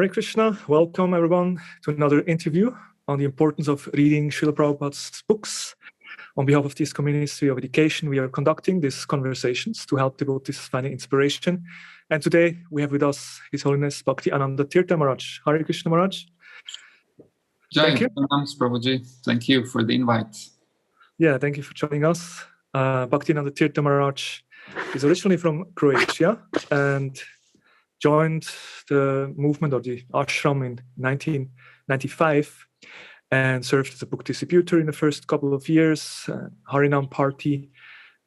Hare Krishna, welcome everyone to another interview on the importance of reading Srila Prabhupada's books. On behalf of this Ministry of Education, we are conducting these conversations to help devotees find inspiration. And today we have with us His Holiness Bhakti Ananda Tirtha Maharaj. Hare Krishna Maharaj. Thank you. Prabhuji. Thank you for the invite. Yeah, thank you for joining us. Bhakti Ananda Tirtha Maharaj is originally from Croatia and joined the movement of the ashram in 1995 and served as a book distributor in the first couple of years, Harinam party,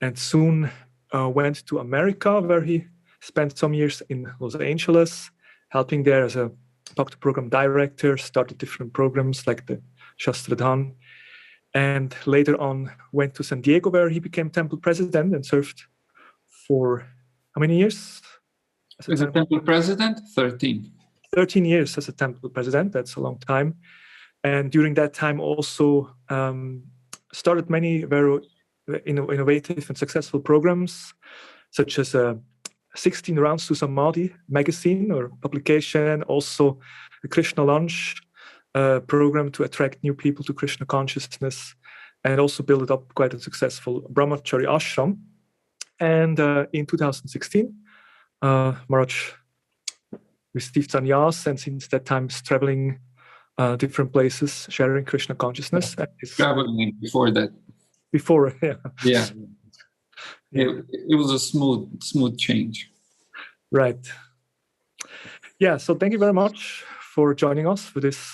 and soon went to America, where he spent some years in Los Angeles, helping there as a Bhakti program director, started different programs like the Shastradhan, and later on went to San Diego, where he became temple president and served for how many years? As a temple president? 13. 13 years as a temple president. That's a long time. And during that time also started many very innovative and successful programs, such as 16 Rounds to Samadhi magazine or publication, also a Krishna Lunch program to attract new people to Krishna consciousness, and also built up quite a successful Brahmachari ashram. And in 2016, Maharaj received sannyas, and since that time is traveling different places, sharing Krishna consciousness. Traveling before that. Before, yeah. Yeah. It was a smooth change. Right. Yeah, so thank you very much for joining us for this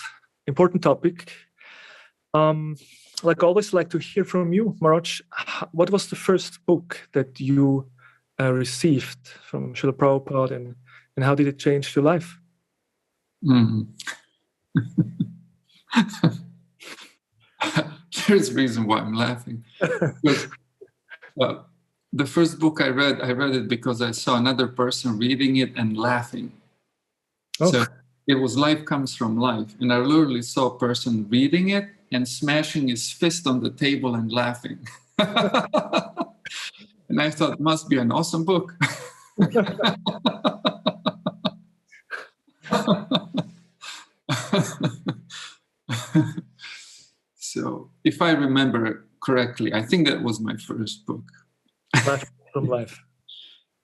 important topic. Like always, like to hear from you, Maharaj. What was the first book that you received from Srila Prabhupada, and how did it change your life? Mm-hmm. There's a reason why I'm laughing. Because, the first book I read it because I saw another person reading it and laughing. Oh. So it was Life Comes from Life. And I literally saw a person reading it and smashing his fist on the table and laughing. And I thought, must be an awesome book. So if I remember correctly, I think that was my first book. Life from Life.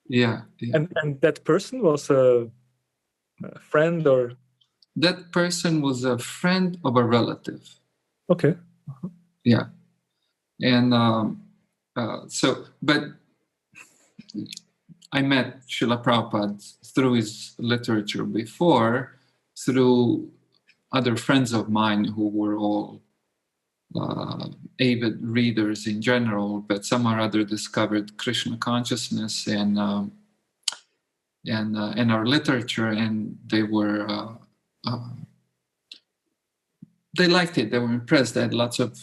Yeah. And that person was a friend, or? That person was a friend of a relative. Okay. Uh-huh. Yeah. And but I met Srila Prabhupada through his literature before, through other friends of mine who were all avid readers in general, but some or other discovered Krishna consciousness and our literature, and they were they liked it. They were impressed. They had lots of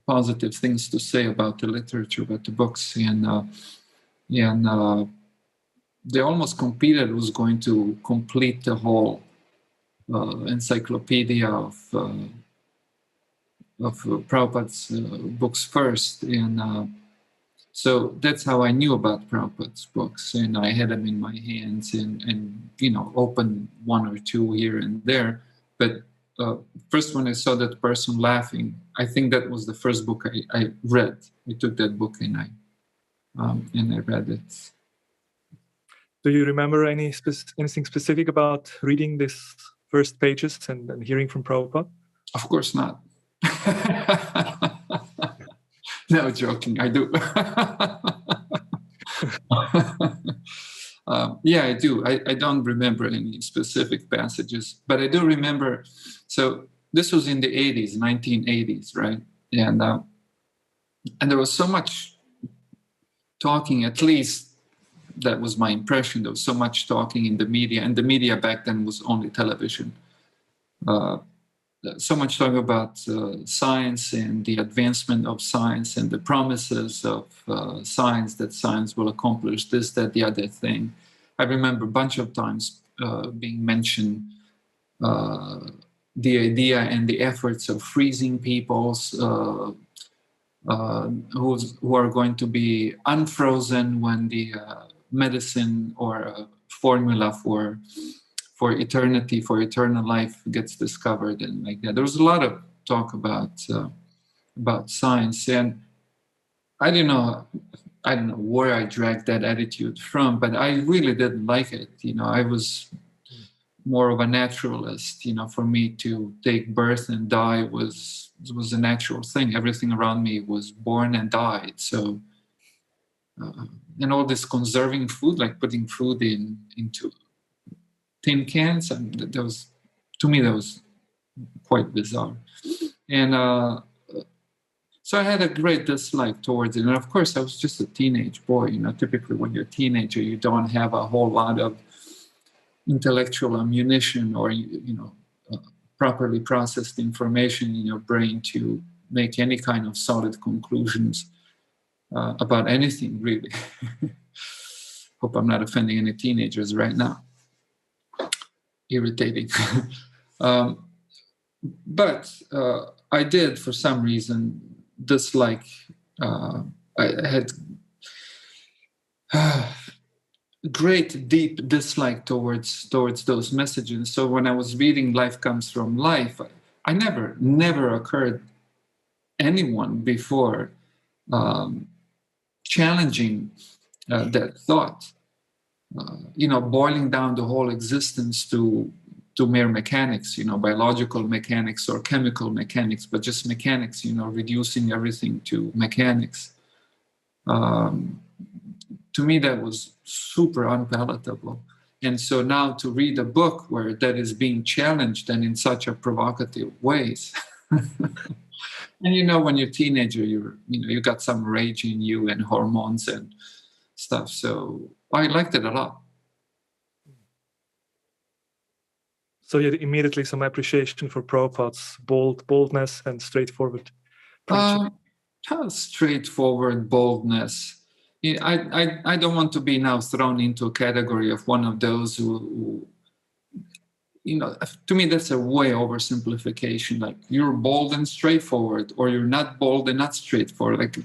positive things to say about the literature, about the books, and they almost competed who's going to complete the whole encyclopedia of Prabhupada's books first, and so that's how I knew about Prabhupada's books, and I had them in my hands, and opened one or two here and there. But first, when I saw that person laughing, I think that was the first book I read. I took that book and I read it. Do you remember anything specific about reading these first pages and hearing from Prabhupada? Of course not. No, joking, I do. Yeah, I do. I don't remember any specific passages, but I do remember. So this was in the 80s, 1980s, right? And there was so much talking, at least that was my impression. There was so much talking in the media, and the media back then was only television. So much talk about science and the advancement of science and the promises of science, that science will accomplish this, that, the other thing. I remember a bunch of times being mentioned the idea and the efforts of freezing peoples who are going to be unfrozen when the medicine or formula for for eternity, for eternal life gets discovered, and like that. There was a lot of talk about science, and I don't know where I dragged that attitude from, but I really didn't like it. I was more of a naturalist. For me to take birth and die was a natural thing. Everything around me was born and died. So, and all this conserving food, like putting food into tin cans, and that was, to me, that was quite bizarre. And so I had a great dislike towards it. And of course, I was just a teenage boy. Typically when you're a teenager, you don't have a whole lot of intellectual ammunition or, properly processed information in your brain to make any kind of solid conclusions about anything, really. Hope I'm not offending any teenagers right now. Irritating. But I did, for some reason, dislike. I had great, deep dislike towards those messages. So when I was reading "Life Comes from Life," I never occurred anyone before challenging that thought. Boiling down the whole existence to mere mechanics, biological mechanics or chemical mechanics, but just mechanics, reducing everything to mechanics. To me, that was super unpalatable. And so now to read a book where that is being challenged and in such a provocative ways. And when you're a teenager, you got some rage in you and hormones and stuff. So I liked it a lot. So you had immediately some appreciation for Prabhupada's boldness and straightforward preaching. Straightforward boldness. I don't want to be now thrown into a category of one of those who to me that's a way oversimplification. Like you're bold and straightforward, or you're not bold and not straightforward. Like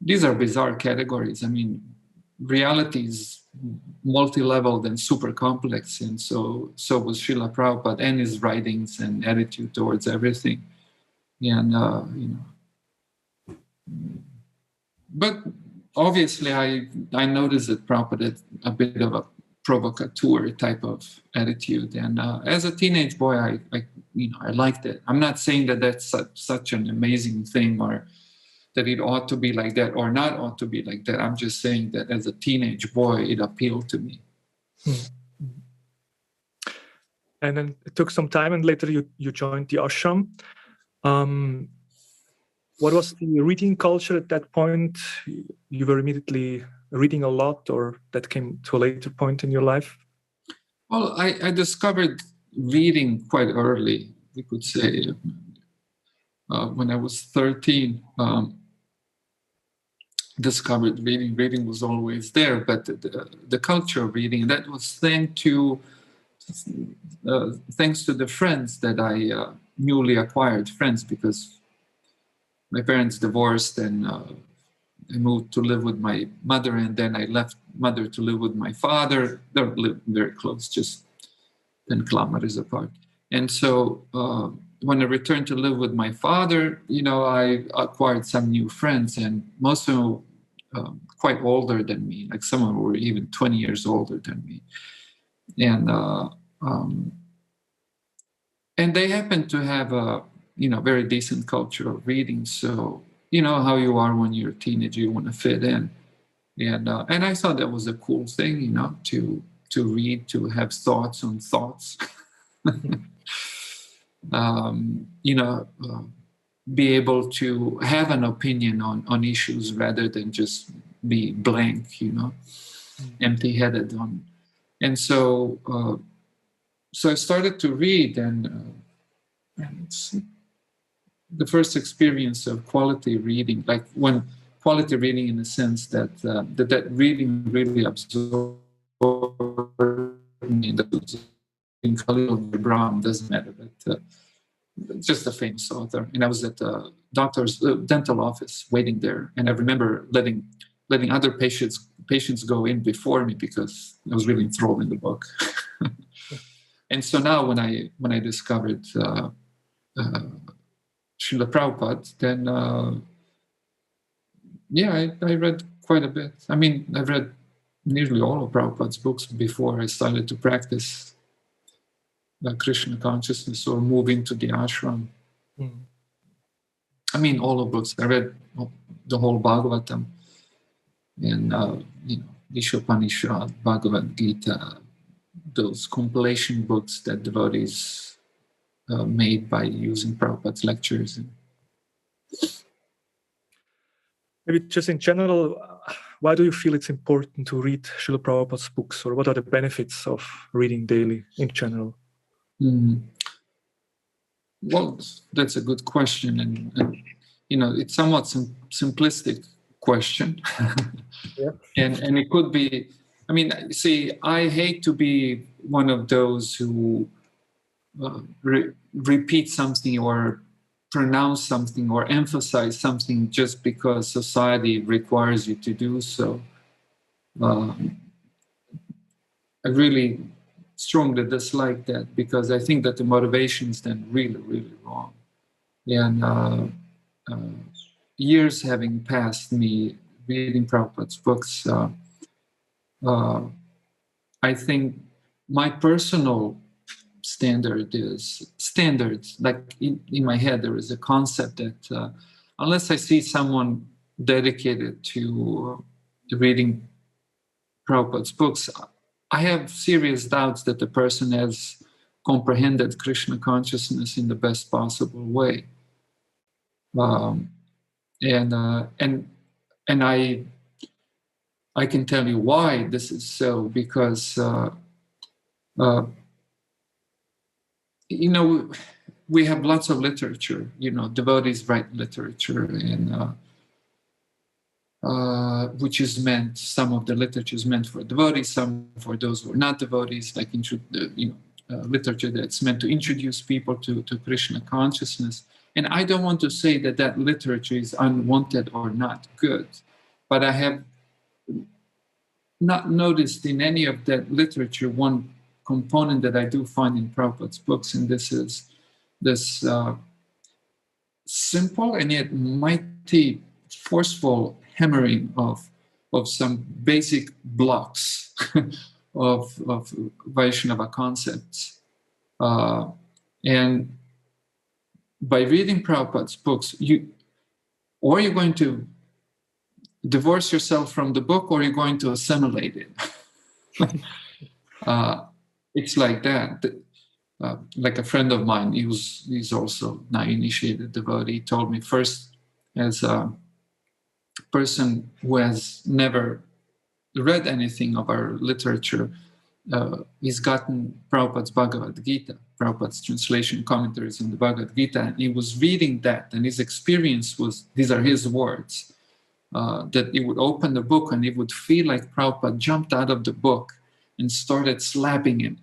these are bizarre categories. I mean, reality is multi-leveled and super complex, and so was Srila Prabhupada and his writings and attitude towards everything. And but obviously I noticed that Prabhupada had a bit of a provocateur type of attitude, and as a teenage boy I liked it. I'm not saying that that's such an amazing thing, or that it ought to be like that or not ought to be like that. I'm just saying that as a teenage boy, it appealed to me. And then it took some time, and later you joined the ashram. What was the reading culture at that point? You were immediately reading a lot, or that came to a later point in your life? Well, I discovered reading quite early, we could say. When I was 13, discovered reading. Reading was always there, but the culture of reading, that was thanks to the friends that I newly acquired, friends, because my parents divorced, and I moved to live with my mother, and then I left mother to live with my father. They lived very close, just 10 kilometers apart. And so when I returned to live with my father, I acquired some new friends, and most of them were quite older than me. Like some of them were even 20 years older than me. And they happened to have a very decent culture of reading. So how you are when you're a teenager, you want to fit in. And I thought that was a cool thing, to read, to have thoughts on thoughts. Be able to have an opinion on issues rather than just be blank, empty-headed on. And so I started to read, and it's the first experience of quality reading, like when quality reading in the sense that that reading really absorbed me. In Khalil Brown, doesn't matter, but just a famous author. And I was at the doctor's dental office waiting there, and I remember letting other patients go in before me because I was really enthralled in the book. And so now when I discovered Srila Prabhupada, then I read quite a bit. I mean, I've read nearly all of Prabhupada's books before I started to practice Krishna consciousness or move into the ashram. I mean, all of books. I read the whole Bhagavatam and Ishopanishad, Bhagavad Gita, those compilation books that devotees made by using Prabhupada's lectures. Maybe just in general, why do you feel it's important to read Srila Prabhupada's books, or what are the benefits of reading daily in general? Well, that's a good question, and it's somewhat simplistic question. Yeah. and it could be. I mean, see, I hate to be one of those who repeat something or pronounce something or emphasize something just because society requires you to do so. I really strongly dislike that, because I think that the motivation is then really, really wrong. And years having passed me reading Prabhupada's books, I think my personal standards, like in my head, there is a concept that unless I see someone dedicated to reading Prabhupada's books, I have serious doubts that the person has comprehended Krishna consciousness in the best possible way. And I can tell you why this is so, because we have lots of literature. Devotees write literature, and which is meant. Some of the literature is meant for devotees, some for those who are not devotees, like literature that's meant to introduce people to Krishna consciousness. And I don't want to say that literature is unwanted or not good, but I have not noticed in any of that literature one component that I do find in Prabhupada's books, and this is this simple and yet mighty forceful hammering of some basic blocks of Vaishnava concepts. And by reading Prabhupada's books, you're going to divorce yourself from the book, or you're going to assimilate it. It's like that. Like a friend of mine, he's also now initiated devotee, told me, first, as a person who has never read anything of our literature, he's gotten Prabhupada's Bhagavad Gita, Prabhupada's translation commentaries on the Bhagavad Gita, and he was reading that, and his experience was, these are his words, that he would open the book and he would feel like Prabhupada jumped out of the book and started slapping him.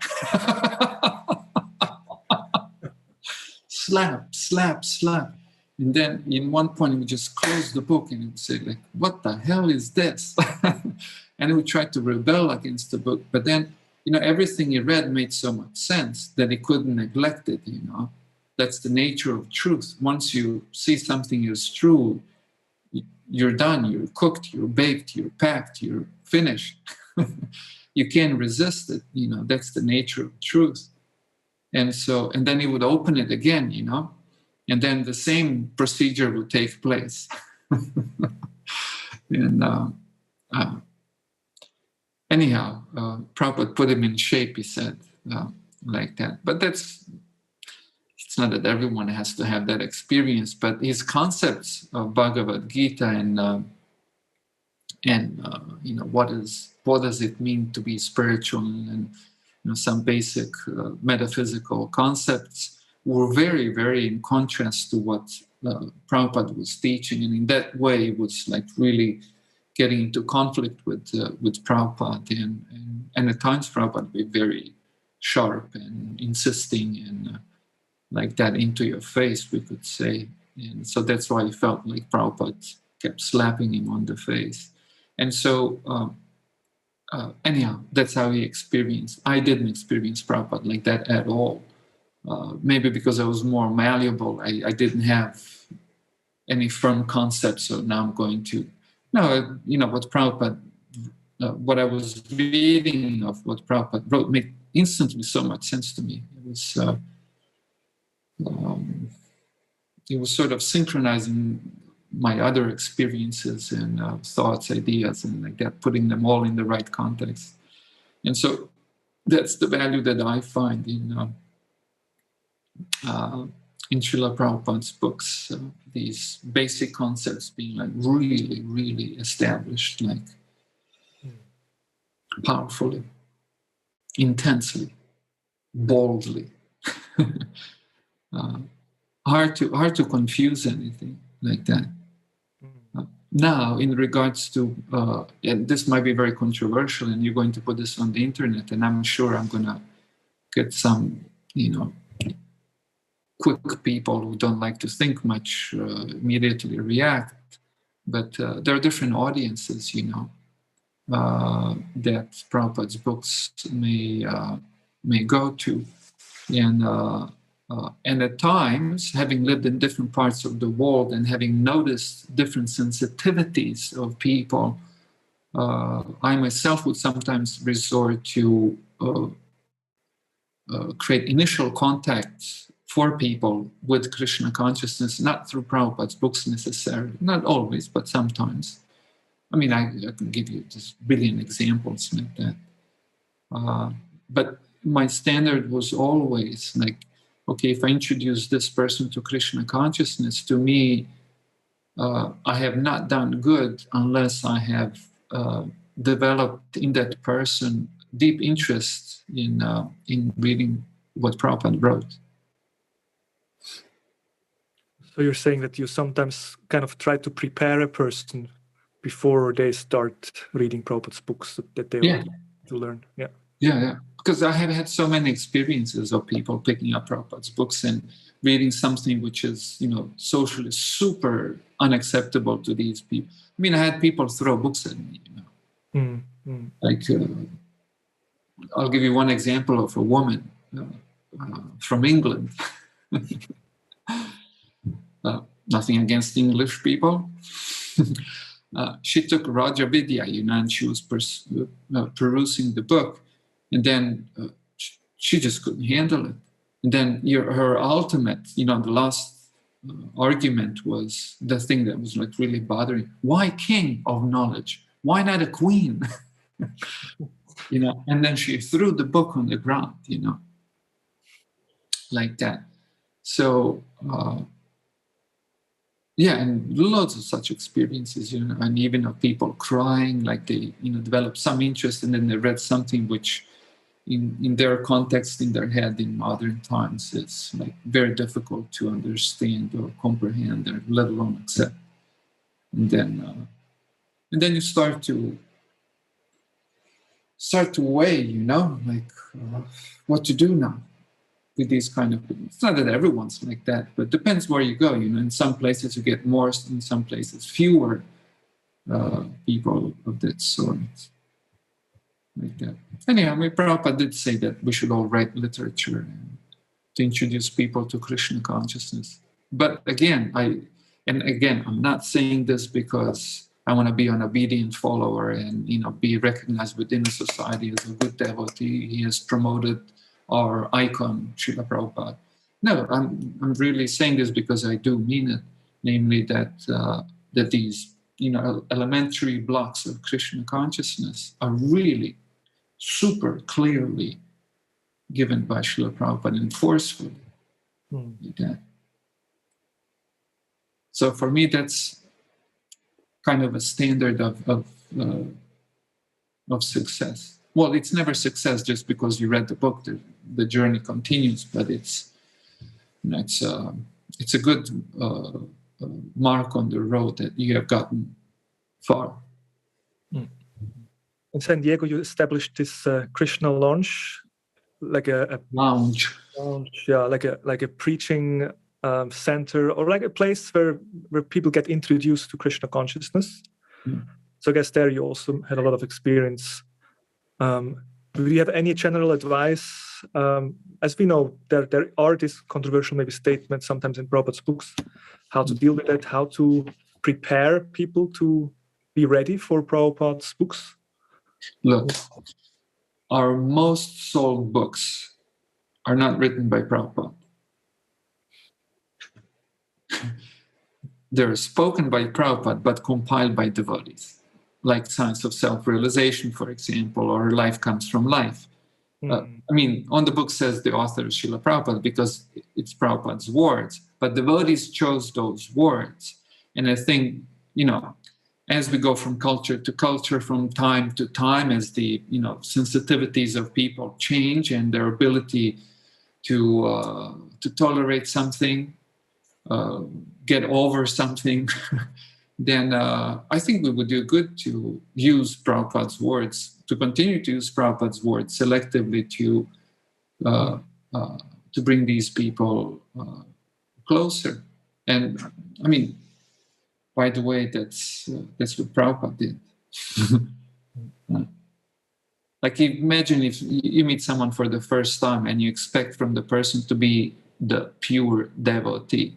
Slap, slap, slap. And then in one point he would just close the book and he would say, like, what the hell is this? And he would try to rebel against the book. But then, everything he read made so much sense that he couldn't neglect it, That's the nature of truth. Once you see something is true, you're done, you're cooked, you're baked, you're packed, you're finished. You can't resist it, that's the nature of truth. And then he would open it again, and then the same procedure would take place. And anyhow, Prabhupada put him in shape, he said, like that. But it's not that everyone has to have that experience, but his concepts of Bhagavad Gita and what does it mean to be spiritual, and some basic metaphysical concepts were very, very in contrast to what Prabhupada was teaching, and in that way it was like really getting into conflict with Prabhupada, and at times Prabhupada would be very sharp and insisting and like that into your face, we could say. And so that's why he felt like Prabhupada kept slapping him on the face. And so anyhow, that's how he experienced. I didn't experience Prabhupada like that at all. Maybe because I was more malleable. I didn't have any firm concepts, so now I'm going to... No, what Prabhupada, what I was reading of what Prabhupada wrote made instantly so much sense to me. It was sort of synchronizing my other experiences and thoughts, ideas, and like that, putting them all in the right context. And so that's the value that I find in Srila Prabhupada's books, these basic concepts being like really, really established, like powerfully, intensely, boldly. Hard to confuse anything like that. Now, in regards to, and this might be very controversial, and you're going to put this on the internet, and I'm sure I'm going to get some, quick people who don't like to think much immediately react. But there are different audiences, that Prabhupada's books may go to, and at times, having lived in different parts of the world and having noticed different sensitivities of people, I myself would sometimes resort to create initial contacts for people with Krishna consciousness, not through Prabhupada's books necessarily, not always, but sometimes. I mean, I can give you just brilliant examples like that. But my standard was always like, okay, if I introduce this person to Krishna consciousness, to me, I have not done good unless I have developed in that person deep interest in reading what Prabhupada wrote. So you're saying that you sometimes kind of try to prepare a person before they start reading Prabhupada's books that they want to learn. Yeah. Because I have had so many experiences of people picking up Prabhupada's books and reading something which is, socially super unacceptable to these people. I mean, I had people throw books at me, Like, I'll give you one example of a woman from England. Nothing against English people. She took Raja Vidya, and she was perusing the book, and then she just couldn't handle it. And then her ultimate, the last argument was the thing that was like really bothering. Why king of knowledge? Why not a queen? And then she threw the book on the ground, like that. So, and loads of such experiences, and even of people crying, like they, developed some interest and then they read something which in their context, in their head, in modern times, it's like very difficult to understand or comprehend or let alone accept. And then you start to weigh, what to do now with these kind of people. It's not that everyone's like that, but it depends where you go. In some places you get more, in some places fewer people of that sort. Like that. Anyhow, Prabhupada did say that we should all write literature to introduce people to Krishna consciousness. But again, I'm not saying this because I want to be an obedient follower and be recognized within the society as a good devotee. He has promoted our icon, Srila Prabhupada. No, I'm really saying this because I do mean it, namely that these elementary blocks of Krishna consciousness are really super clearly given by Srila Prabhupada and forcefully. Like that. So for me, that's kind of a standard of success. Well, it's never success just because you read the book. The journey continues, but it's a good mark on the road that you have gotten far. In San Diego, you established this Krishna lounge, like a lounge, like a preaching center, or like a place where people get introduced to Krishna consciousness. So I guess there you also had a lot of experience Do you have any general advice? As we know, there are these controversial maybe statements sometimes in Prabhupada's books, how to deal with it, how to prepare people to be ready for Prabhupada's books. Look, our most sold books are not written by Prabhupada. They're spoken by Prabhupada, but compiled by devotees, like Science of Self-Realization, for example, or Life Comes from Life. I mean, on the book says the author is Srila Prabhupada because it's Prabhupada's words, but devotees chose those words. And I think, you know, as we go from culture to culture, from time to time, as the, you know, sensitivities of people change and their ability to tolerate something, get over something, then I think we would do good to use Prabhupada's words, to continue to use Prabhupada's words selectively to bring these people closer. And I mean, by the way, that's what Prabhupada did. Like, imagine if you meet someone for the first time and you expect from the person to be the pure devotee.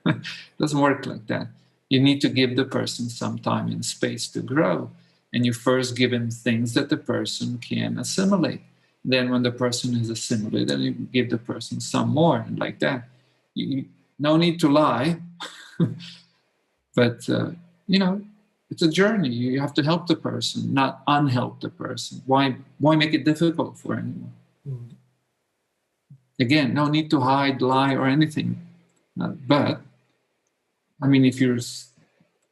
It doesn't work like that. You need to give the person some time and space to grow. And you first give him things that the person can assimilate. Then when the person is assimilated, you give the person some more, and like that. No need to lie. But, you know, it's a journey. You have to help the person, not unhelp the person. Why make it difficult for anyone? Again, no need to hide, lie, or anything. But, I mean,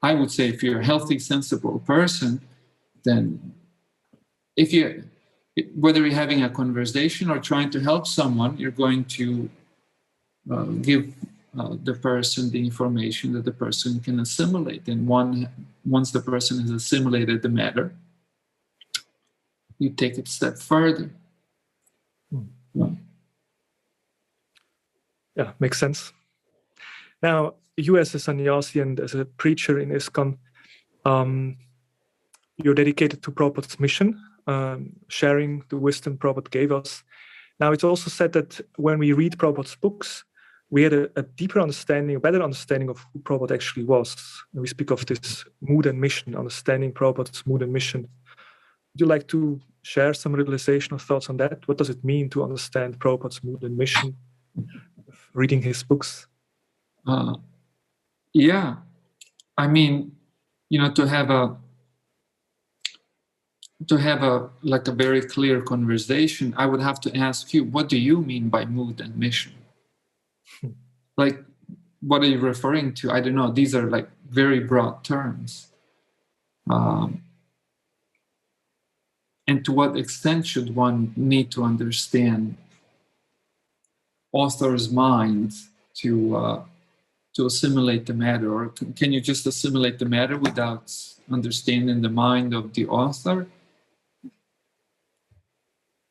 I would say if you're a healthy, sensible person, then whether you're having a conversation or trying to help someone, you're going to give the person the information that the person can assimilate. And once the person has assimilated the matter, you take it a step further. Yeah, makes sense. Now, you as a sannyasi and as a preacher in ISKCON, you're dedicated to Prabhupada's mission, sharing the wisdom Prabhupada gave us. Now, it's also said that when we read Prabhupada's books, we had a deeper understanding, a better understanding of who Prabhupada actually was. And we speak of this mood and mission, understanding Prabhupada's mood and mission. Would you like to share some realization or thoughts on that? What does it mean to understand Prabhupada's mood and mission, reading his books? Yeah, I mean, you know, to have a like a very clear conversation, I would have to ask you, what do you mean by mood and mission? Like, what are you referring to? I don't know. These are like very broad terms. And to what extent should one need to understand author's mind to assimilate the matter? Or can you just assimilate the matter without understanding the mind of the author?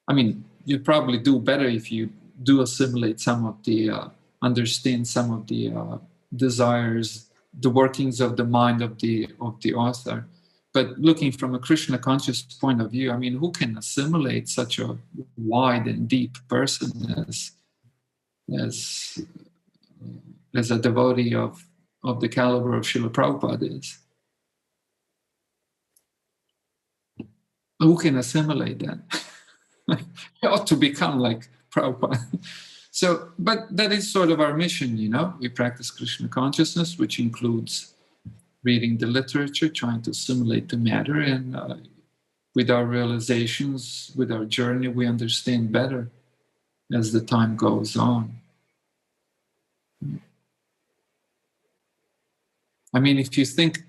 I mean, you'd probably do better if you do assimilate some of the, understand some of the desires, the workings of the mind of the author. But looking from a Krishna conscious point of view, I mean, who can assimilate such a wide and deep person as a devotee of the caliber of Srila Prabhupada is? Who can assimilate that? You ought to become like Prabhupada. So, but that is sort of our mission, you know. We practice Krishna consciousness, which includes reading the literature, trying to assimilate the matter, and with our realizations, with our journey, we understand better as the time goes on. I mean, if you think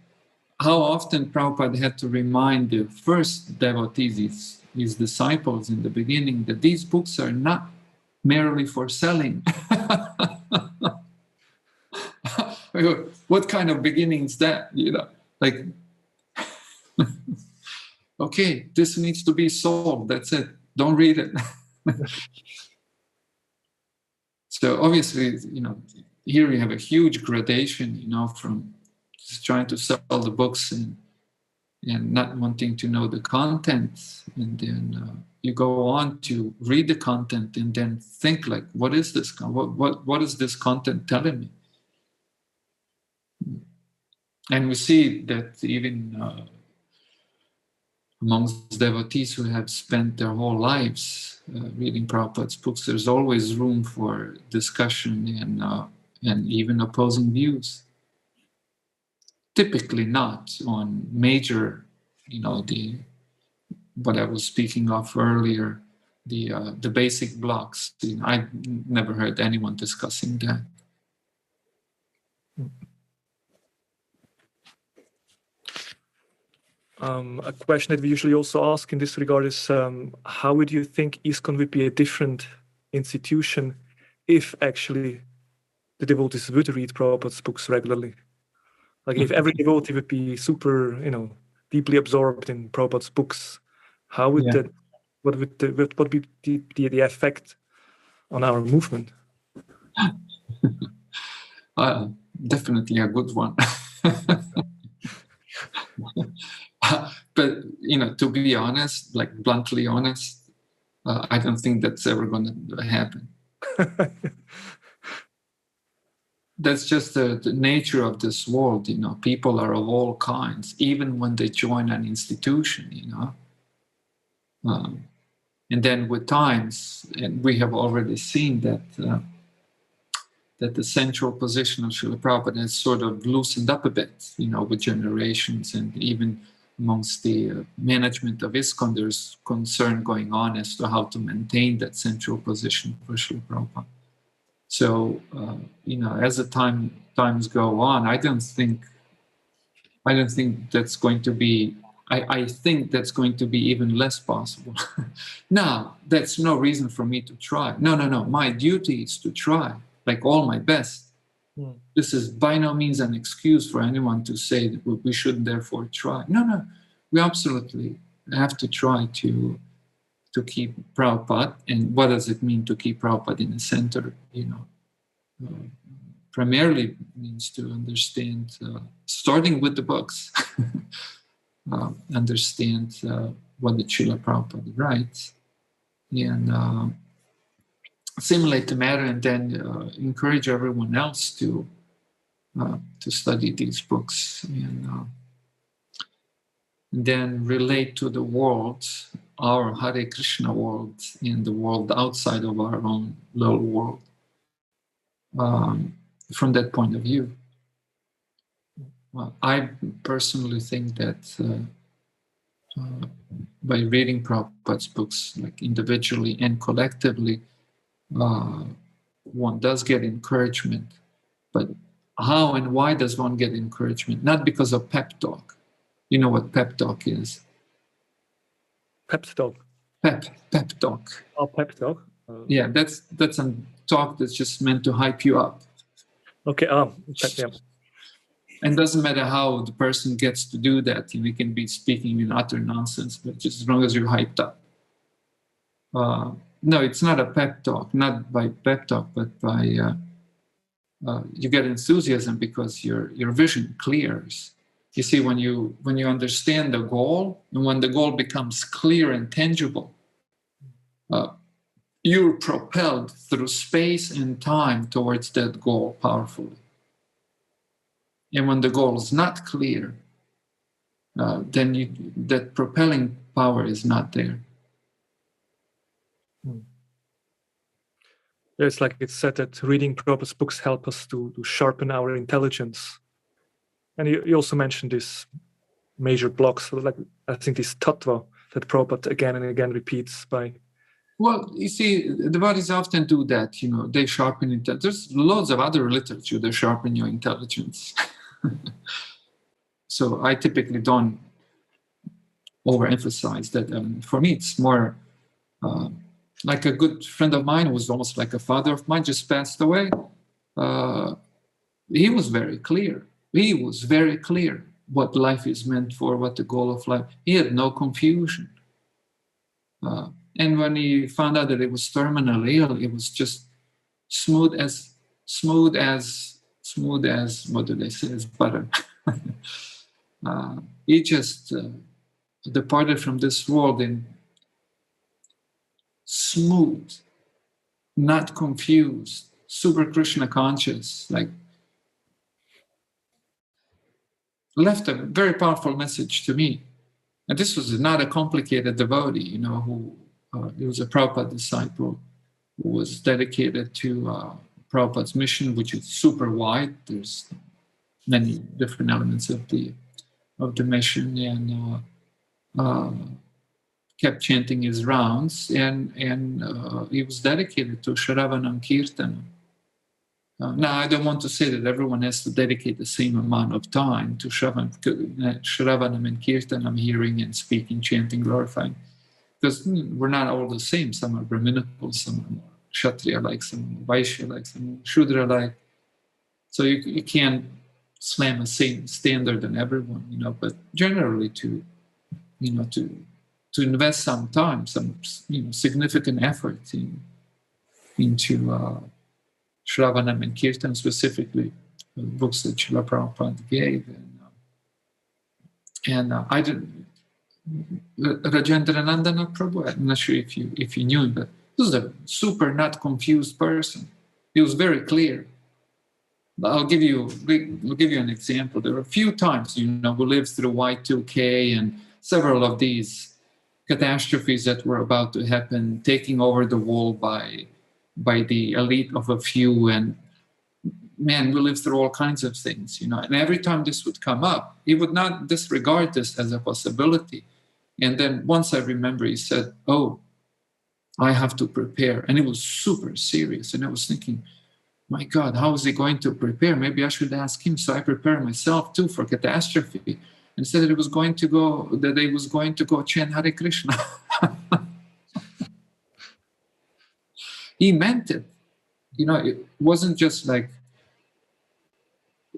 how often Prabhupada had to remind the first devotees, his disciples in the beginning, that these books are not merely for selling. What kind of beginning is that? You know, like, okay, this needs to be sold. That's it. Don't read it. So obviously, you know, here we have a huge gradation, you know, from just trying to sell the books and and not wanting to know the content, and then you go on to read the content and then think like, what is this? What is this content telling me? And we see that even amongst devotees who have spent their whole lives reading Prabhupada's books, there's always room for discussion and even opposing views. Typically not on major, what I was speaking of earlier, the basic blocks. I never heard anyone discussing that. A question that we usually also ask in this regard is, how would you think ISKCON would be a different institution if actually the devotees would read Prabhupada's books regularly? Like if every devotee would be super, deeply absorbed in Prabhupada's books, how would that? What would be the effect on our movement? Definitely a good one. But to be honest, like bluntly honest, I don't think that's ever going to happen. That's just the nature of this world. People are of all kinds, even when they join an institution. And then with times, and we have already seen that that the central position of Srila Prabhupada has sort of loosened up a bit, with generations, and even amongst the management of ISKCON, there's concern going on as to how to maintain that central position for Srila Prabhupada. So, as the times go on, I don't think that's going to be. I think that's going to be even less possible. Now, that's no reason for me to try. No. My duty is to try, like all my best. This is by no means an excuse for anyone to say that we shouldn't therefore try. No. We absolutely have to try to keep Prabhupada. And what does it mean to keep Prabhupada in the center? Primarily means to understand, starting with the books, understand what the Srila Prabhupada writes, and assimilate the matter, and then encourage everyone else to study these books, and then relate to the world, our Hare Krishna world, and the world outside of our own little world, from that point of view. I personally think that by reading Prabhupada's books, like individually and collectively, one does get encouragement. But how and why does one get encouragement? Not because of pep talk. You know what pep talk is? Pep talk. Pep talk. Oh, pep talk. Yeah, that's a talk that's just meant to hype you up. Okay. Yeah. And doesn't matter how the person gets to do that. We can be speaking in utter nonsense, but just as long as you're hyped up. No, it's not a pep talk. Not by pep talk, but by you get enthusiasm because your vision clears. You see, when you understand the goal, and when the goal becomes clear and tangible, you're propelled through space and time towards that goal powerfully. And when the goal is not clear, then that propelling power is not there. It's like it's said that reading Prabhupada's books help us to sharpen our intelligence. And you also mentioned these major blocks, like I think this tattva that Prabhupada again and again repeats by. Well, you see, the devotees often do that. They sharpen intelligence. There's loads of other literature that sharpen your intelligence. So I typically don't overemphasize that. For me, it's more like a good friend of mine who was almost like a father of mine, just passed away. He was very clear. He was very clear what life is meant for, what the goal of life. He had no confusion. And when he found out that it was terminally ill, it was just smooth as what do they say, as butter. He just departed from this world in smooth, not confused, super Krishna conscious, like left a very powerful message to me. And this was not a complicated devotee, who he was a Prabhupada disciple who was dedicated to Prabhupada's mission, which is super wide. There's many different elements of the mission, and kept chanting his rounds, and he was dedicated to Shravanam Kirtanam. Now, I don't want to say that everyone has to dedicate the same amount of time to Shravanam and Kirtanam, hearing and speaking, chanting, glorifying, because we're not all the same. Some are Brahminical, some are more Kshatriya-like, some are Vaishya-like, some are Shudra-like. So you can't slam a same standard on everyone, but generally to invest some time, some significant effort into Shravanam and Kirtan, specifically the books that Srila Prabhupada gave, and I didn't. Rajendranandana Prabhu, I'm not sure if you knew him, but he was a super not confused person. He was very clear. I'll give you an example. There were a few times, we lived through Y2K and several of these catastrophes that were about to happen, taking over the world by the elite of a few, and man, we lived through all kinds of things, And every time this would come up, he would not disregard this as a possibility. And then once I remember, he said, "Oh, I have to prepare," and it was super serious. And I was thinking, my God, how is he going to prepare? Maybe I should ask him. So I prepared myself too for catastrophe. And said that he was going to go chant Hare Krishna. He meant it. It wasn't just like,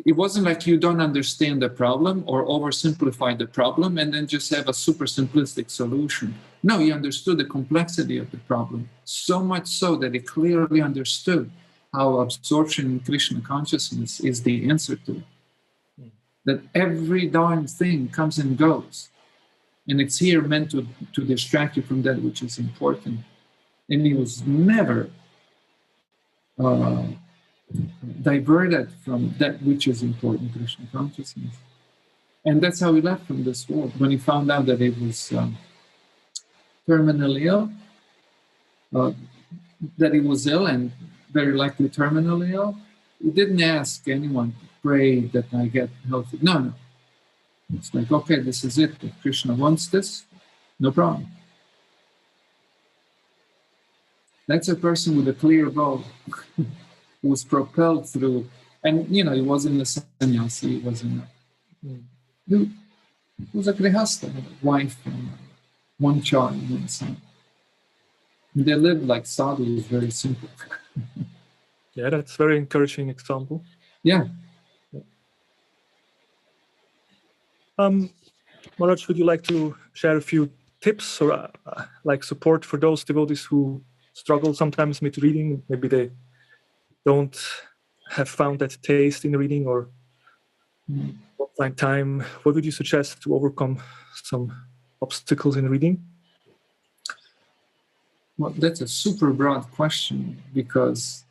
it wasn't like you don't understand the problem or oversimplify the problem and then just have a super simplistic solution. No, he understood the complexity of the problem, so much so that he clearly understood how absorption in Krishna consciousness is the answer to it. That every darn thing comes and goes. And it's here meant to distract you from that which is important. And he was never diverted from that which is important, Krishna consciousness. And that's how he left from this world. When he found out that he was terminally ill, that he was ill and very likely terminally ill, he didn't ask anyone to pray that I get healthy. No. It's like, okay, this is it. If Krishna wants this, no problem. That's a person with a clear goal who was propelled through, and he wasn't a sannyasi, he wasn't he was a grihastha, a wife, and one child, one son. And they lived like sadhus, very simple. Yeah, that's a very encouraging example. Yeah. Maharaj, would you like to share a few tips or like support for those devotees who struggle sometimes with reading? Maybe they don't have found that taste in reading or don't find time. What would you suggest to overcome some obstacles in reading? Well, that's a super broad question because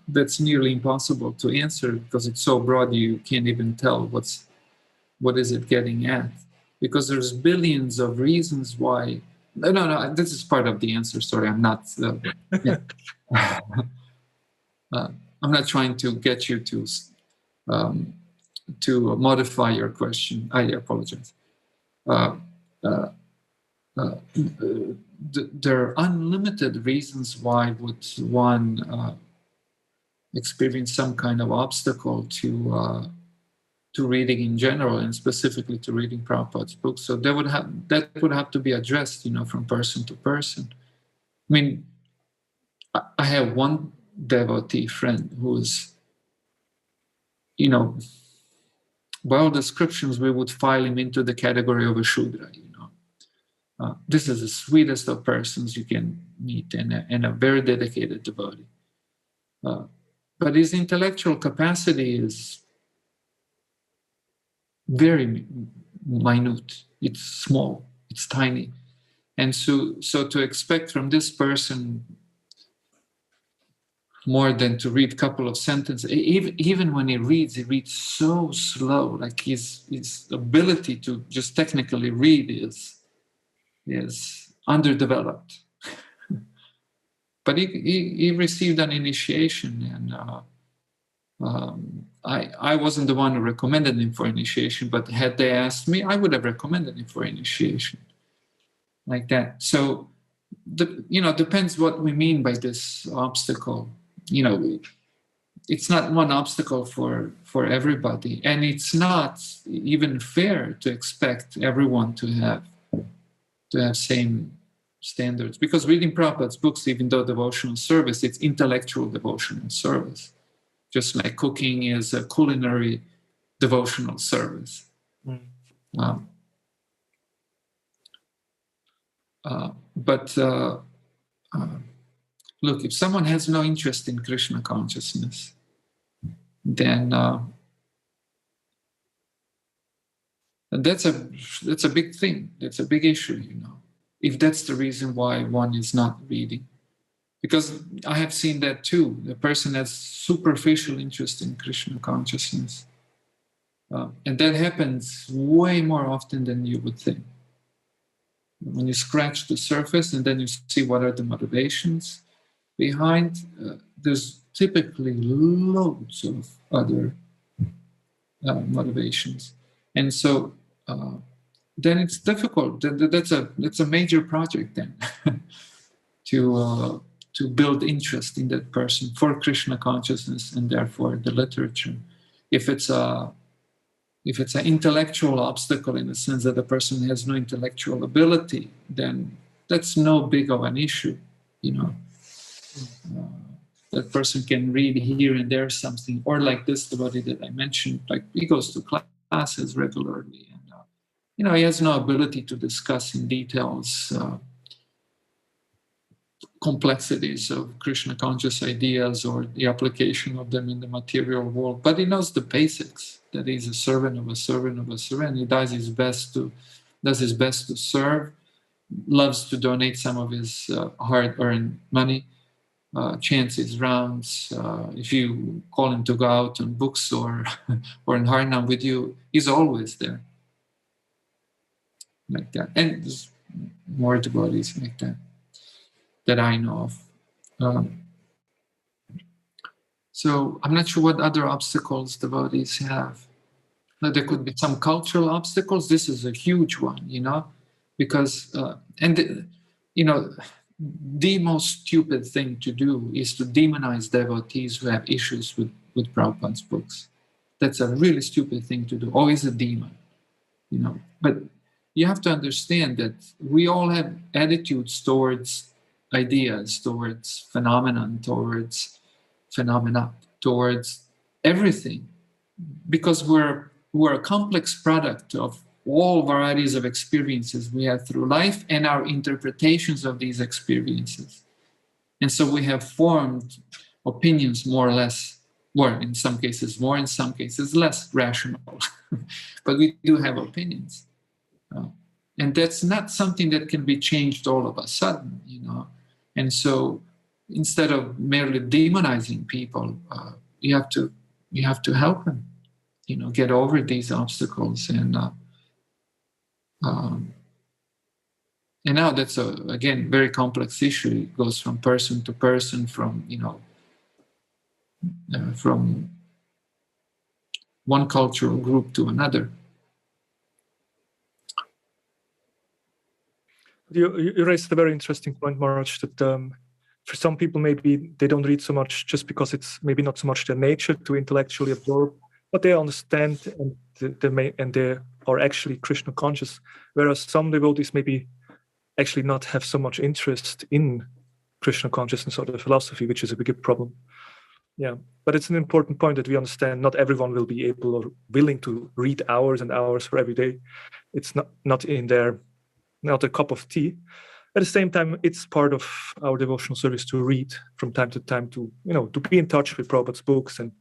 that's nearly impossible to answer because it's so broad you can't even tell what is it getting at, because there's billions of reasons why. No, this is part of the answer. Sorry, I'm not I'm not trying to get you to modify your question. I apologize. There are unlimited reasons why would one experience some kind of obstacle to reading in general, and specifically to reading Prabhupada's books. So that would have to be addressed, from person to person. I mean, I have one devotee friend who is, by all descriptions, we would file him into the category of a Shudra. This is the sweetest of persons you can meet, and a very dedicated devotee. But his intellectual capacity is very minute. It's small. It's tiny. And so to expect from this person more than to read a couple of sentences, even when he reads so slow. Like his ability to just technically read is underdeveloped. But he received an initiation, and I wasn't the one who recommended him for initiation, but had they asked me, I would have recommended him for initiation, like that. So, depends what we mean by this obstacle. It's not one obstacle for everybody, and it's not even fair to expect everyone to have same standards, because reading Prabhupada's books, even though devotional service, it's intellectual devotional service, just like cooking is a culinary devotional service. But look, if someone has no interest in Krishna consciousness, then that's a big thing. That's a big issue, if that's the reason why one is not reading. Because I have seen that too. The person has superficial interest in Krishna consciousness. And that happens way more often than you would think. When you scratch the surface and then you see what are the motivations behind, there's typically loads of other motivations. And so then it's difficult. That's a major project then to build interest in that person for Krishna consciousness and therefore the literature. If it's an intellectual obstacle in the sense that the person has no intellectual ability, then that's no big of an issue, that person can read here and there something, or like this devotee that I mentioned, like he goes to classes regularly, and he has no ability to discuss in details complexities of Krishna conscious ideas or the application of them in the material world, but he knows the basics, that he's a servant of a servant of a servant. He does his best to serve, loves to donate some of his hard-earned money, chants his rounds. If you call him to go out on books or in Harinam with you, he's always there, like that. And there's more devotees like that I know of. So I'm not sure what other obstacles devotees have. Now, there could be some cultural obstacles. This is a huge one, because the most stupid thing to do is to demonize devotees who have issues with Prabhupada's books. That's a really stupid thing to do. Always a demon, But you have to understand that we all have attitudes towards ideas, towards phenomenon, towards phenomena, towards everything, because we're a complex product of all varieties of experiences we have through life and our interpretations of these experiences. And so we have formed opinions more or less, or in some cases more, in some cases less rational, but we do have opinions. And that's not something that can be changed all of a sudden, And so instead of merely demonizing people, you have to help them, get over these obstacles. And now that's again very complex issue. It goes from person to person, from from one cultural group to another. You raised a very interesting point, Maharaj, that for some people maybe they don't read so much just because it's maybe not so much their nature to intellectually absorb, but they understand and they are actually Krishna conscious, whereas some devotees maybe actually not have so much interest in Krishna consciousness or the philosophy, which is a bigger problem. Yeah, but it's an important point that we understand not everyone will be able or willing to read hours and hours for every day. It's not a cup of tea. At the same time, it's part of our devotional service to read from time to time, to be in touch with Prabhupada's books and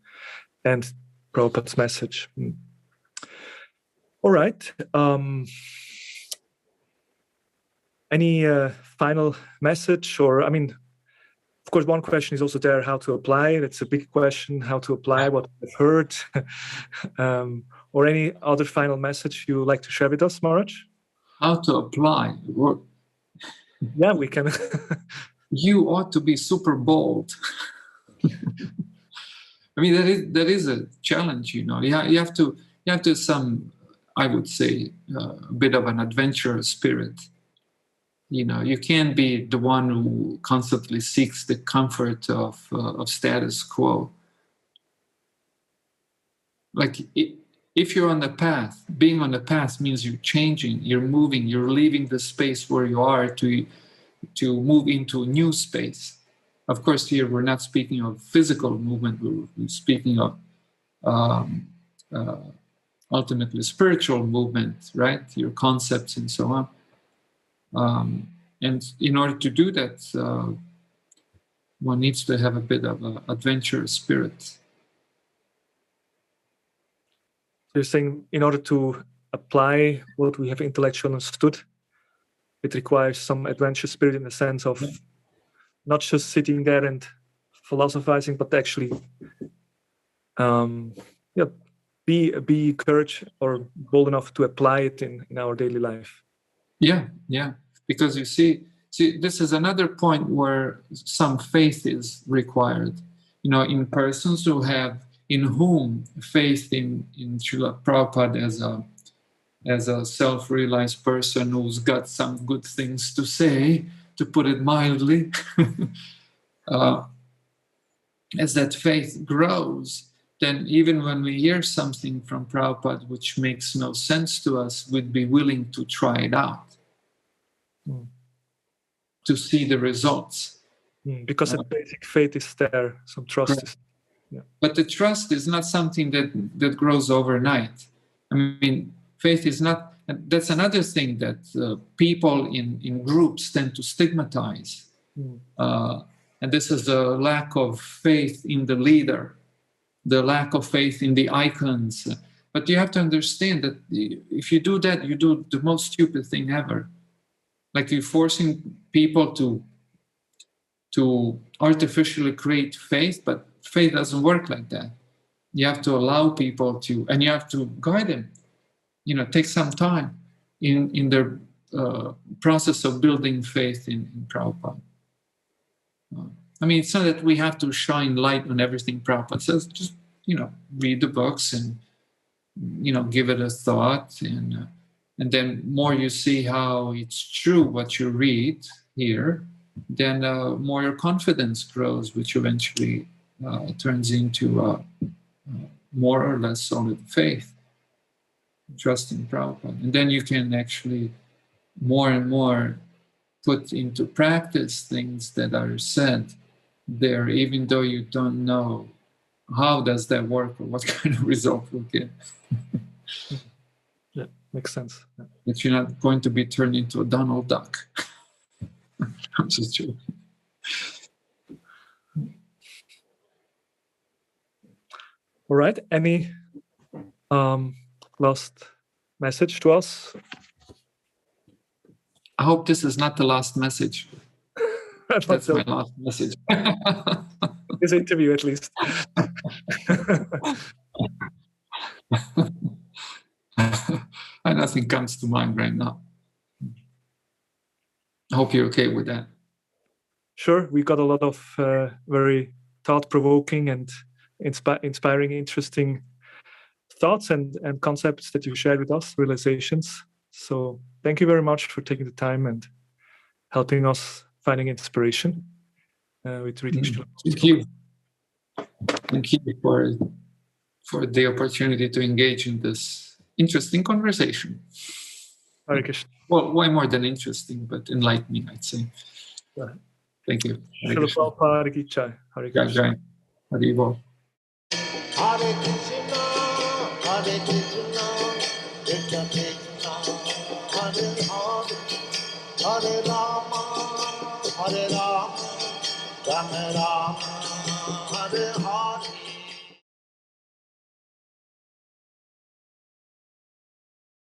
Prabhupada's message. All right. Any final message? Or, I mean, of course, one question is also there, how to apply it. It's a big question, how to apply what we've heard. Or any other final message you would like to share with us, Maharaj? How to apply? Yeah, we can. You ought to be super bold. I mean, that is a challenge, you know. You have to some, I would say, a bit of an adventurous spirit. You know, you can't be the one who constantly seeks the comfort of status quo. Like, if you're on the path, being on the path means you're changing, you're moving, you're leaving the space where you are to move into a new space. Of course, here we're not speaking of physical movement, we're speaking of ultimately spiritual movement, right? Your concepts and so on. And in order to do that, one needs to have a bit of an adventurous spirit. You're saying in order to apply what we have intellectually understood, it requires some adventurous spirit in the sense of not just sitting there and philosophizing, but actually be courage or bold enough to apply it in our daily life. Yeah. Because you see, this is another point where some faith is required. You know, in persons in whom faith in Srila Prabhupada as a self-realized person who's got some good things to say, to put it mildly, as that faith grows, then even when we hear something from Prabhupada which makes no sense to us, we'd be willing to try it out, to see the results. Because the basic faith is there, some trust is. Yeah. But the trust is not something that grows overnight. I mean, faith is not, that's another thing that people in groups tend to stigmatize. And this is the lack of faith in the leader, the lack of faith in the icons. But you have to understand that if you do that, you do the most stupid thing ever. Like you're forcing people to artificially create faith, but faith doesn't work like that. You have to allow people to, and you have to guide them. You know, take some time in their process of building faith in Prabhupada. I mean, it's not that we have to shine light on everything Prabhupada says. Just, read the books and, give it a thought. And then more you see how it's true what you read here, then more your confidence grows, which eventually turns into more or less solid faith, trust in Prabhupada. And then you can actually more and more put into practice things that are said there, even though you don't know how does that work or what kind of result we'll get. Yeah, makes sense. Yeah. That you're not going to be turned into a Donald Duck. I'm just joking. All right. Any last message to us? I hope this is not the last message. That's my last message. This interview, at least. Nothing comes to mind right now. I hope you're okay with that. Sure. We got a lot of very thought-provoking and inspiring, interesting thoughts and concepts that you shared with us, realizations. So thank you very much for taking the time and helping us finding inspiration with reading. Thank you. Thank you for the opportunity to engage in this interesting conversation. Hare Krishna. Well, way more than interesting, but enlightening, I'd say. Yeah. Thank you. Srila Prabhupada ki jai. Hare Krishna. Jai. Hare Bol. Hare Krishna, Hare Krishna, Krishna Krishna, Hare Hare, Hare Rama, Rama Rama, Hare Hare.